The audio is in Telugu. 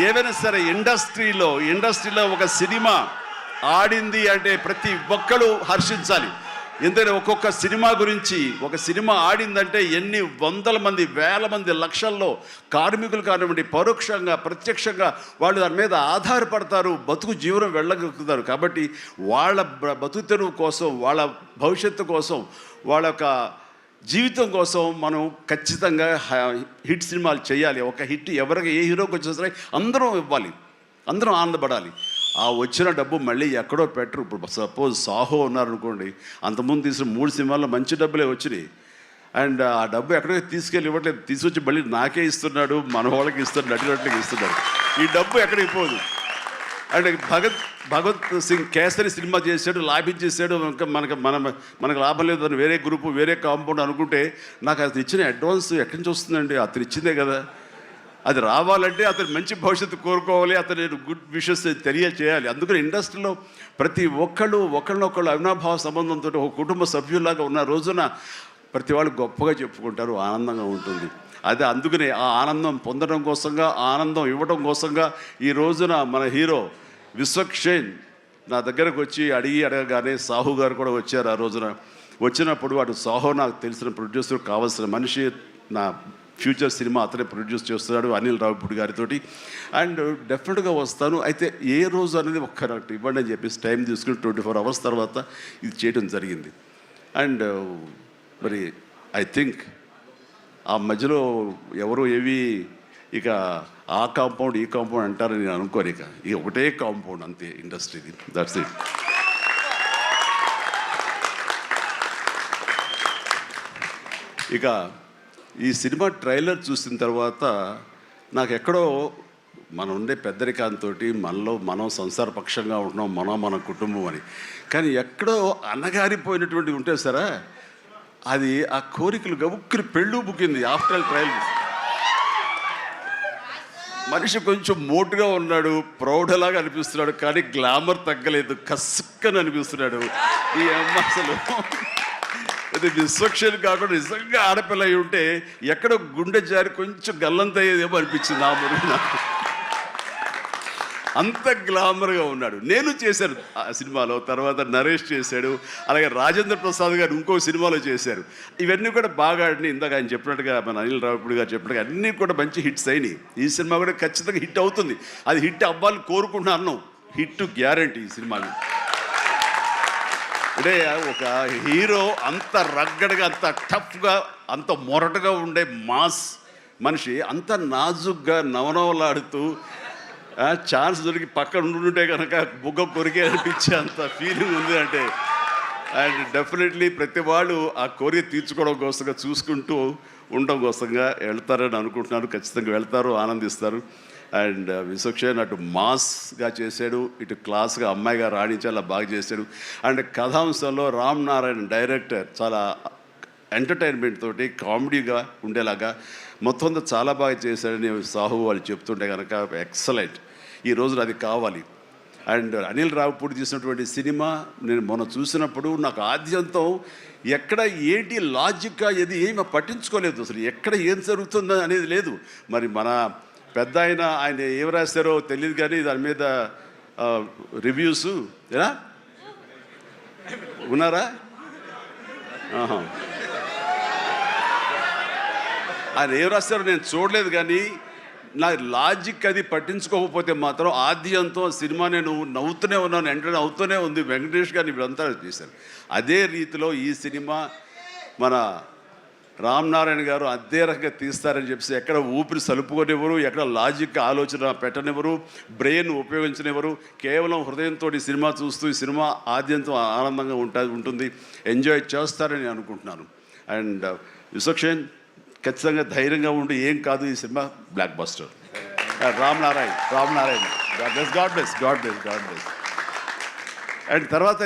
ఏవైనా సరే ఇండస్ట్రీలో ఒక సినిమా ఆడింది అంటే ప్రతి ఒక్కరు హర్షించాలి. ఎందుకంటే ఒక్కొక్క సినిమా గురించి, ఒక సినిమా ఆడిందంటే ఎన్ని వందల మంది, వేల మంది, లక్షల్లో కార్మికులు కానివ్వండి, పరోక్షంగా ప్రత్యక్షంగా వాళ్ళు దాని మీద ఆధారపడతారు, బతుకు జీవనం వెళ్ళగలుగుతారు. కాబట్టి వాళ్ళ బతుకు తెరువు కోసం, వాళ్ళ భవిష్యత్తు కోసం, వాళ్ళ యొక్క జీవితం కోసం మనం ఖచ్చితంగా హిట్ సినిమాలు చేయాలి. ఒక హిట్ ఎవరికి ఏ హీరోకి వచ్చినా సరే అందరం ఇవ్వాలి, అందరం ఆనందపడాలి. ఆ వచ్చిన డబ్బు మళ్ళీ ఎక్కడో పెట్టరు. ఇప్పుడు సపోజ్ సాహో ఉన్నారనుకోండి, అంతకుముందు తీసిన 3 సినిమాల్లో మంచి డబ్బులే వచ్చినాయి. అండ్ ఆ డబ్బు ఎక్కడికి తీసుకెళ్ళి ఇవ్వట్లేదు, తీసుకొచ్చి మళ్ళీ నాకే ఇస్తున్నాడు, మన వాళ్ళకి ఇస్తున్నాడు, నటినట్లకి ఇస్తున్నాడు. ఈ డబ్బు ఎక్కడికి పోదు. అంటే భగత్ సింగ్ కేసరి సినిమా చేశాడు, లాభించేసాడు, ఇంకా మనకు లాభం లేదు అని వేరే గ్రూపు, వేరే కాంపౌండ్ అనుకుంటే, నాకు అతను ఇచ్చిన అడ్వాన్స్ ఎక్కడి నుంచి వస్తుందండి? అతను ఇచ్చిందే కదా. అది రావాలంటే అతను మంచి భవిష్యత్తు కోరుకోవాలి, అతను గుడ్ విషెస్ తెలియచేయాలి. అందుకని ఇండస్ట్రీలో ప్రతి ఒక్కళ్ళు ఒకళ్ళనొకళ్ళు అవినాభావ సంబంధంతో ఒక కుటుంబ సభ్యుల్లాగా ఉన్న రోజున ప్రతి వాళ్ళు గొప్పగా చెప్పుకుంటారు, ఆనందంగా ఉంటుంది. అదే అందుకనే ఆ ఆనందం పొందడం కోసంగా, ఆనందం ఇవ్వడం కోసంగా ఈ రోజున మన హీరో విశ్వక్షేణ్ నా దగ్గరకు వచ్చి అడగగానే సాహు గారు కూడా వచ్చారు. ఆ రోజున వచ్చినప్పుడు అటు సాహు నాకు తెలిసిన ప్రొడ్యూసర్, కావాల్సిన మనిషి, నా ఫ్యూచర్ సినిమా అతనే ప్రొడ్యూస్ చేస్తున్నాడు అనిల్ రావిపూడి గారితో. అండ్ డెఫినెట్గా వస్తాను, అయితే ఏ రోజు అనేది ఒక్కరట్టు ఇవ్వండి అని చెప్పేసి టైం తీసుకుని 24 hours తర్వాత ఇది చేయడం జరిగింది. అండ్ మరి ఐ థింక్ ఆ మధ్యలో ఎవరు ఏవి ఇక ఆ కాంపౌండ్ ఈ కాంపౌండ్ అంటారని నేను అనుకోను. ఇక ఒకటే కాంపౌండ్ అంతే ఇండస్ట్రీది. That's it. ఇక ఈ సినిమా ట్రైలర్ చూసిన తర్వాత నాకు ఎక్కడో మనం ఉండే పెద్దరికాంతో మనం సంసారపక్షంగా ఉంటున్నాం, మన కుటుంబం అని, కానీ ఎక్కడో అన్నగారిపోయినటువంటి ఉంటే సరే అది ఆ కోరికలు గబుక్కుని పెళ్ళు బుక్కింది. ఆఫ్టర్ ట్రైలర్ మనిషి కొంచెం మోటుగా ఉన్నాడు, ప్రౌఢలాగా అనిపిస్తున్నాడు, కానీ గ్లామర్ తగ్గలేదు, కసుక్కని అనిపిస్తున్నాడు. ఈ అమ్మ అసలు అది విశ్వక్షేణ్ కాకుండా నిజంగా ఆడపిల్ల అయి ఉంటే ఎక్కడో గుండె జారి కొంచెం గల్లంత అయ్యేదేమో అనిపించింది ఆ మురుగు నాకు. అంత గ్లామర్గా ఉన్నాడు. నేను చేశాను ఆ సినిమాలో, తర్వాత నరేష్ చేశాడు, అలాగే రాజేంద్ర ప్రసాద్ గారు ఇంకో సినిమాలో చేశారు. ఇవన్నీ కూడా బాగా ఆడినాయి. ఇందాక ఆయన చెప్పినట్టుగా, మన అనిల్ రావిపూడి గారు చెప్పినట్టుగా అన్నీ కూడా మంచి హిట్స్ అయినాయి. ఈ సినిమా కూడా ఖచ్చితంగా హిట్ అవుతుంది. అది హిట్ అవ్వాలని కోరుకుంటున్నాను. హిట్ గ్యారంటీ ఈ సినిమాని. అంటే ఒక హీరో అంత రగ్గడగా, అంత టఫ్గా, అంత మొరటగా ఉండే మాస్ మనిషి అంత నాజుగ్గా నవనవలాడుతూ ఛాన్స్ దొరికి పక్కన ఉండుంటే కనుక బుగ్గ కొరికే అనిపించే అంత ఫీలింగ్ ఉంది. అంటే అండ్ డెఫినెట్లీ ప్రతి వాళ్ళు ఆ కోరిక తీర్చుకోవడం కోసంగా, చూసుకుంటూ ఉండడం కోసంగా వెళ్తారని అనుకుంటున్నారు. ఖచ్చితంగా వెళ్తారు, ఆనందిస్తారు. అండ్ విశ్వక్షేణ్ అటు మాస్గా చేశాడు, ఇటు క్లాస్గా అమ్మాయిగా రాణించాలా బాగా చేశాడు. అండ్ కథాంశంలో రామ్ నారాయణ డైరెక్టర్ చాలా ఎంటర్టైన్మెంట్ తోటి కామెడీగా ఉండేలాగా మొత్తం అంతా చాలా బాగా చేశాడని సాహు వాళ్ళు చెప్తుంటే కనుక ఎక్సలెంట్. ఈ రోజున అది కావాలి. అండ్ అనిల్ రావిపూడి తీసినటువంటి సినిమా నేను మొన్న చూసినప్పుడు నాకు ఆద్యంతం ఎక్కడ ఏంటి లాజిక్గా ఏది ఏమి పట్టించుకోలేదు. అసలు ఎక్కడ ఏం జరుగుతుందో అనేది లేదు. మరి మన పెద్ద ఆయన ఏం రాశారో తెలియదు, కానీ దాని మీద రివ్యూస్ ఏనా ఉన్నారా? ఆయన ఏం రాస్తారో నేను చూడలేదు, కానీ నా లాజిక్ అది పట్టించుకోకపోతే మాత్రం ఆద్యంతో సినిమా నేను నవ్వుతూనే ఉన్నాను, ఎంటర్ అవుతూనే ఉంది. వెంకటేష్ గారిని వీళ్ళంతా చేశారు. అదే రీతిలో ఈ సినిమా మన రామ్ నారాయణ గారు అదే రకంగా తీస్తారని చెప్పేసి ఎక్కడ ఊపిరి సలుపుకొనివ్వరు, ఎక్కడ లాజిక్ ఆలోచన పెట్టనివ్వరు, బ్రెయిన్ ఉపయోగించనివ్వరు. కేవలం హృదయంతో ఈ సినిమా చూస్తూ ఈ సినిమా ఆద్యంతం ఆనందంగా ఉంటుంది, ఎంజాయ్ చేస్తారని అనుకుంటున్నాను. అండ్ విశ్వక్షేణ్ ఖచ్చితంగా ధైర్యంగా ఉండి ఏం కాదు, ఈ cinema block buster. Ram Narayana God bless. And తర్వాత